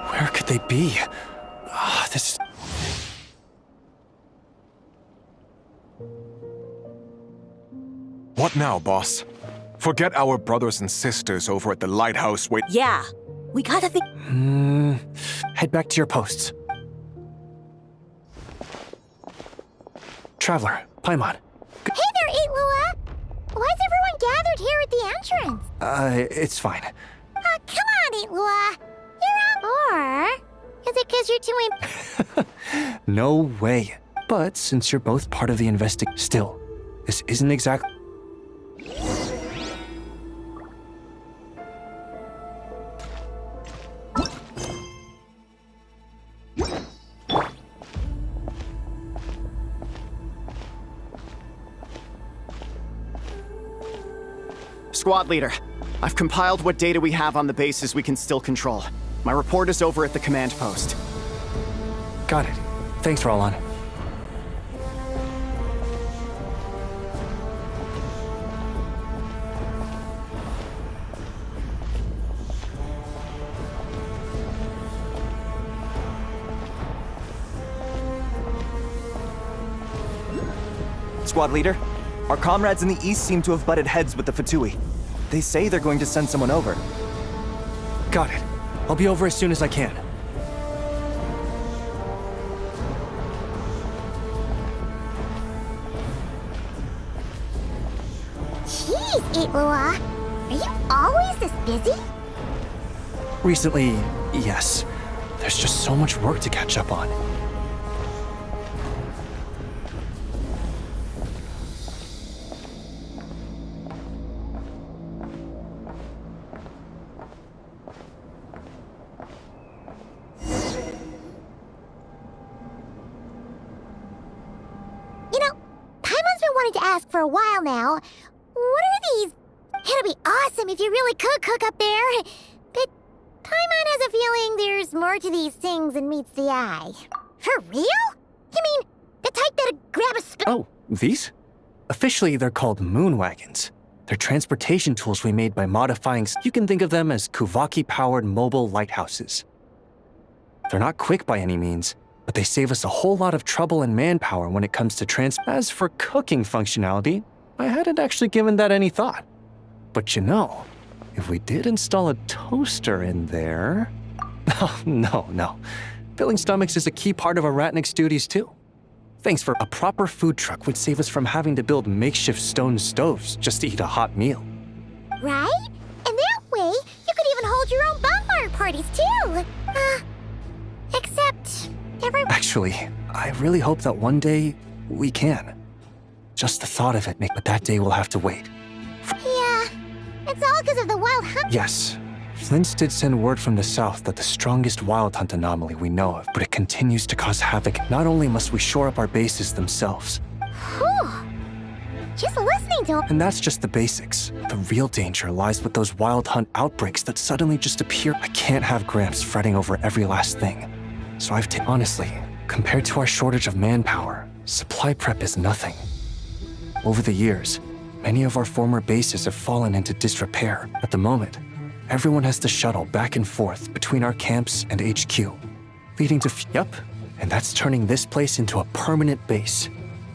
Where could they be? This is... What now, boss? Forget our brothers and sisters over at the lighthouse wait- Yeah, we gotta think. Head back to your posts. Traveler, Paimon. Hey there, Eitlua! Why is everyone gathered here at the entrance? It's fine. Come on, Eitlua! You're out. Or is it because you're too No way. But since you're both part of the still, this isn't exactly... Squad leader, I've compiled what data we have on the bases we can still control. My report is over at the command post. Got it. Thanks, Roland. Squad leader, our comrades in the east seem to have butted heads with the Fatui. They say they're going to send someone over. Got it. I'll be over as soon as I can. Jeez, Itlua. Are you always this busy? Recently, yes. There's just so much work to catch up on. You know, Paimon's been wanting to ask for a while now. What are these? It'd be awesome if you really could cook up there. But Paimon has a feeling there's more to these things than meets the eye. For real? You mean the type that'd grab a spoon? Oh, these? Officially, they're called moon wagons. They're transportation tools we made by modifying. You can think of them as Kuvaki-powered mobile lighthouses. They're not quick by any means, but they save us a whole lot of trouble and manpower when it comes to As for cooking functionality, I hadn't actually given that any thought. But you know, if we did install a toaster in there... Oh, no. Filling stomachs is a key part of Aratnik's duties too. Thanks for a proper food truck would save us from having to build makeshift stone stoves just to eat a hot meal. Right? And that way, you could even hold your own bonfire parties too. Except... Actually, I really hope that one day we can. Just the thought of it but that day will have to wait. Yeah, it's all because of the wild hunt. Yes, Flint's did send word from the south that the strongest wild hunt anomaly we know of, but it continues to cause havoc. Not only must we shore up our bases themselves. Whew. Just listening to... And that's just the basics. The real danger lies with those wild hunt outbreaks that suddenly just appear. I can't have Gramps fretting over every last thing. So honestly, compared to our shortage of manpower, supply prep is nothing. Over the years, many of our former bases have fallen into disrepair. At the moment, everyone has to shuttle back and forth between our camps and HQ, leading to Yup, and that's turning this place into a permanent base.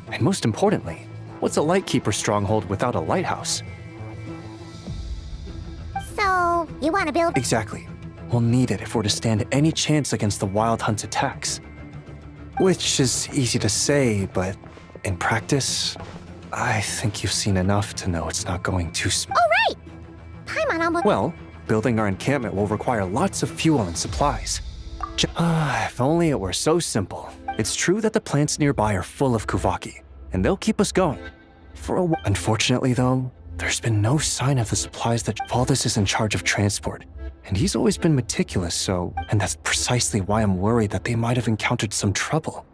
And most importantly, what's a Lightkeeper stronghold without a lighthouse? So, you want to build... Exactly. We'll need it if we're to stand any chance against the Wild Hunt's attacks. Which is easy to say, but in practice, I think you've seen enough to know it's not going too smooth. Oh, right! Paimon almost... Well, building our encampment will require lots of fuel and supplies. If only it were so simple. It's true that the plants nearby are full of Kuvaki, and they'll keep us going. For a while. Unfortunately, though, there's been no sign of the supplies that Valdez is in charge of transport. And he's always been meticulous, and that's precisely why I'm worried that they might have encountered some trouble.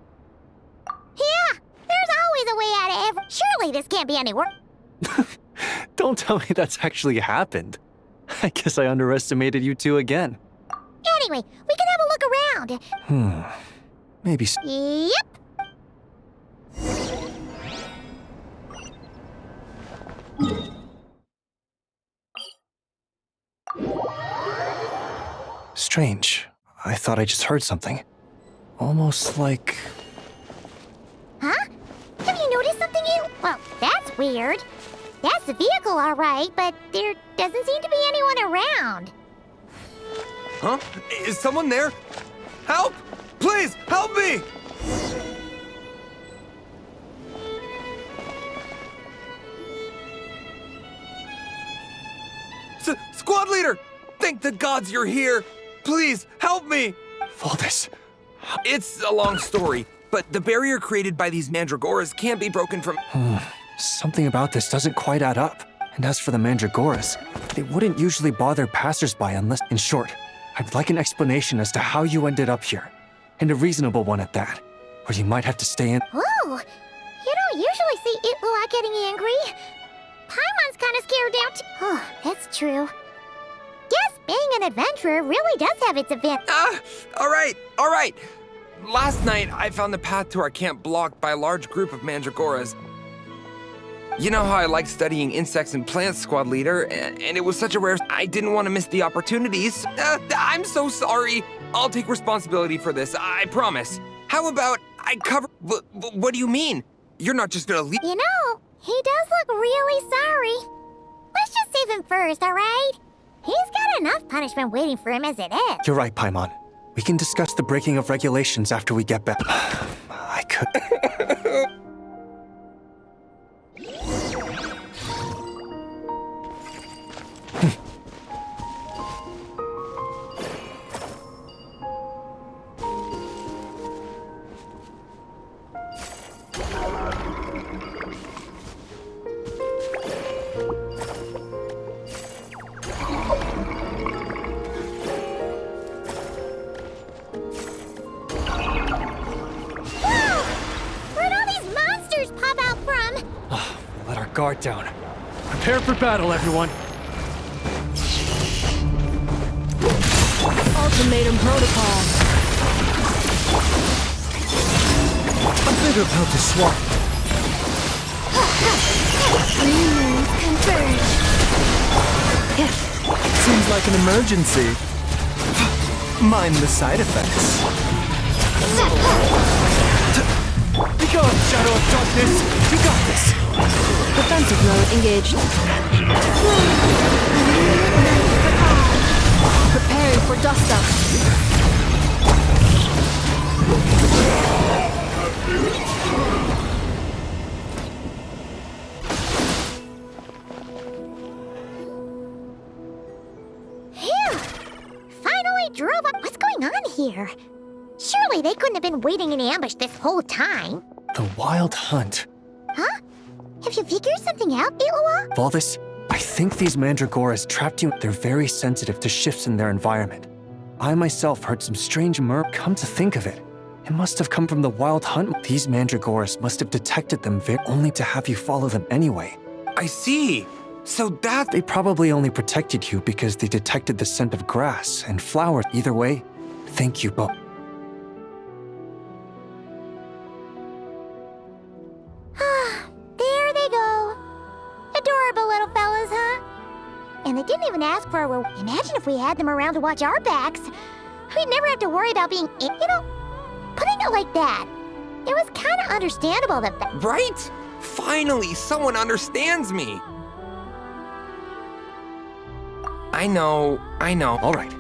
Yeah, there's always a way out of every... Surely this can't be any worse. Don't tell me that's actually happened. I guess I underestimated you two again. Anyway, we can have a look around. Maybe Yep. Strange. I thought I just heard something. Almost like... Huh? Have you noticed something, Well, that's weird. That's the vehicle, all right, but there doesn't seem to be anyone around. Huh? Is someone there? Help! Please, help me! Squad leader! Thank the gods you're here! Please, help me! Valdez. It's a long story, but the barrier created by these mandragoras can't be broken from... Something about this doesn't quite add up. And as for the mandragoras, they wouldn't usually bother passersby unless... In short, I'd like an explanation as to how you ended up here. And a reasonable one at that. Or you might have to stay in... Whoa! You don't usually see Itlua getting angry. Paimon's kind of scared now too. Oh, that's true. Guess being an adventurer really does have its event. All right. Last night, I found the path to our camp blocked by a large group of mandragoras. You know how I like studying insects and plants, squad leader, and it was such a rare... I didn't want to miss the opportunities. I'm so sorry. I'll take responsibility for this, I promise. How about I cover... What do you mean? You're not just gonna leave... You know, he does look really sorry. Let's just save him first, all right? He's got enough punishment waiting for him as it is. You're right, Paimon. We can discuss the breaking of regulations after we get back. I could... Guard down. Prepare for battle, everyone. Ultimatum protocol. A bigger pill to swallow. Humans converge. Seems like an emergency. Mind the side effects. Be gone, Shadow of Darkness! You got this! Defensive mode engaged. Preparing for dust up. Phew! Finally drove up. What's going on here? Surely they couldn't have been waiting in ambush this whole time. The Wild Hunt. Huh? Have you figured something out, Iloa? Volvis, I think these mandragoras trapped you. They're very sensitive to shifts in their environment. I myself heard some strange murmur. Come to think of it, it must have come from the Wild Hunt. These mandragoras must have detected them only to have you follow them anyway. I see. So that... They probably only protected you because they detected the scent of grass and flowers. Either way, thank you both. There they go. Adorable little fellas, huh? And they didn't even ask for a reward. Imagine if we had them around to watch our backs. We'd never have to worry about being, putting it like that. It was kind of understandable that... Right? Finally, someone understands me. I know. All right,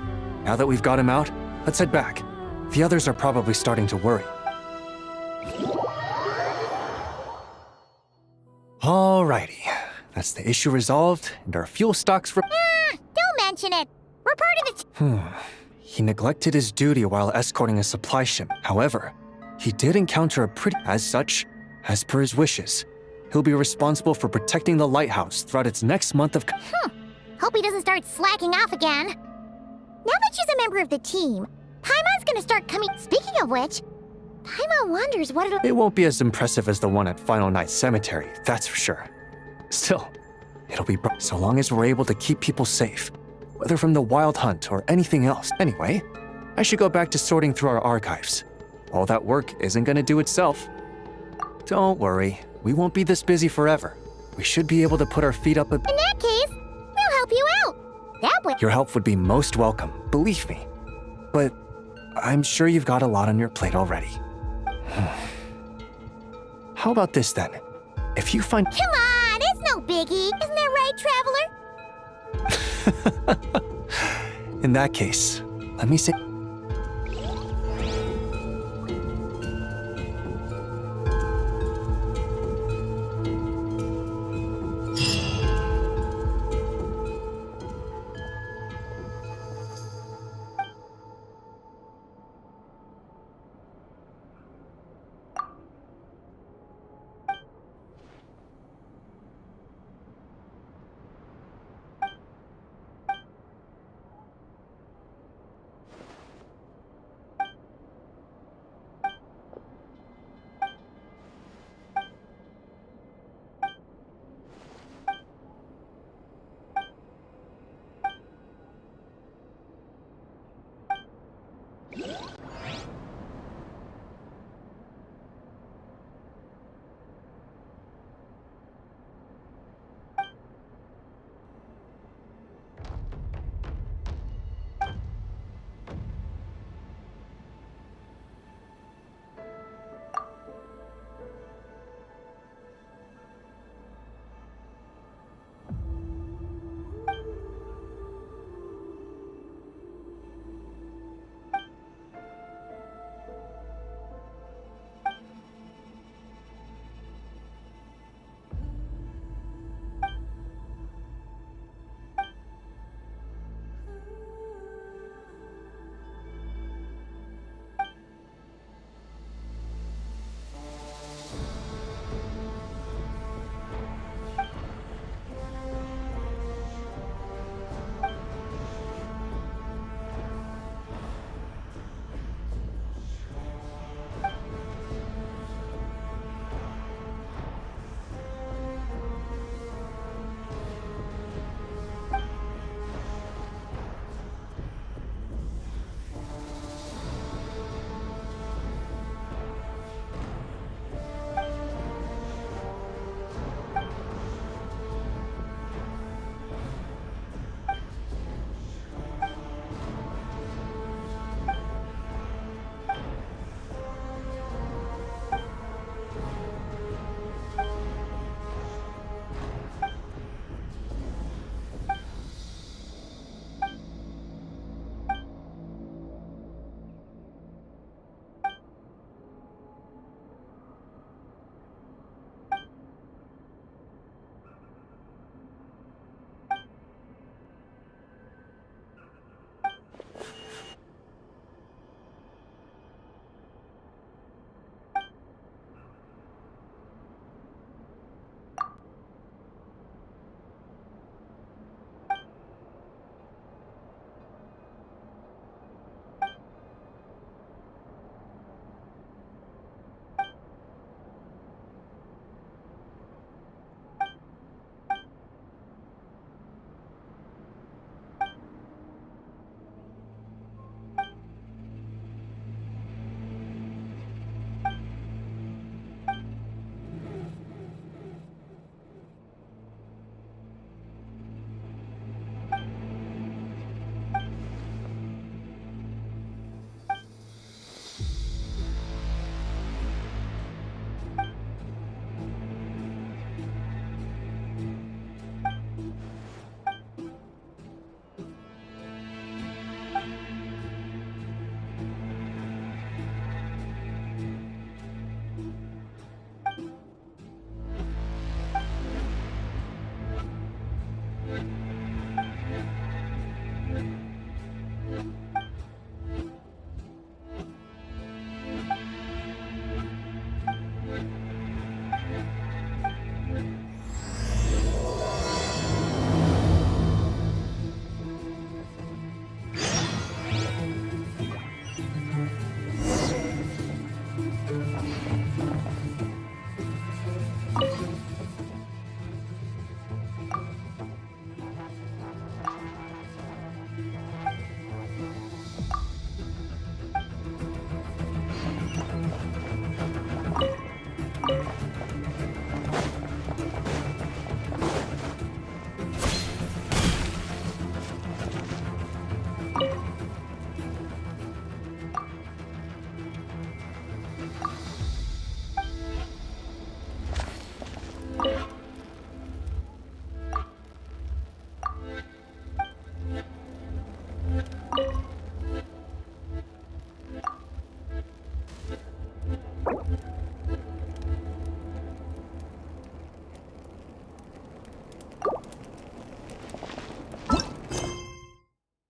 now that we've got him out, let's head back. The others are probably starting to worry. Alrighty, that's the issue resolved, and our fuel stocks Don't mention it. We're part of the... He neglected his duty while escorting a supply ship. However, he did encounter a pretty... As such, as per his wishes, he'll be responsible for protecting the lighthouse throughout its next month of... Hope he doesn't start slacking off again. Now that she's a member of the team, Paimon's gonna start coming... Speaking of which, Paimon wonders what it'll... It won't be as impressive as the one at Final Night Cemetery, that's for sure. Still, it'll be... So long as we're able to keep people safe, whether from the Wild Hunt or anything else. Anyway, I should go back to sorting through our archives. All that work isn't gonna do itself. Don't worry, we won't be this busy forever. We should be able to put our feet up a... In that case, we'll help you out. That way... Your help would be most welcome, believe me. But I'm sure you've got a lot on your plate already. How about this then? If you find... Come on, it's no biggie. Isn't that right, Traveler? In that case, let me say...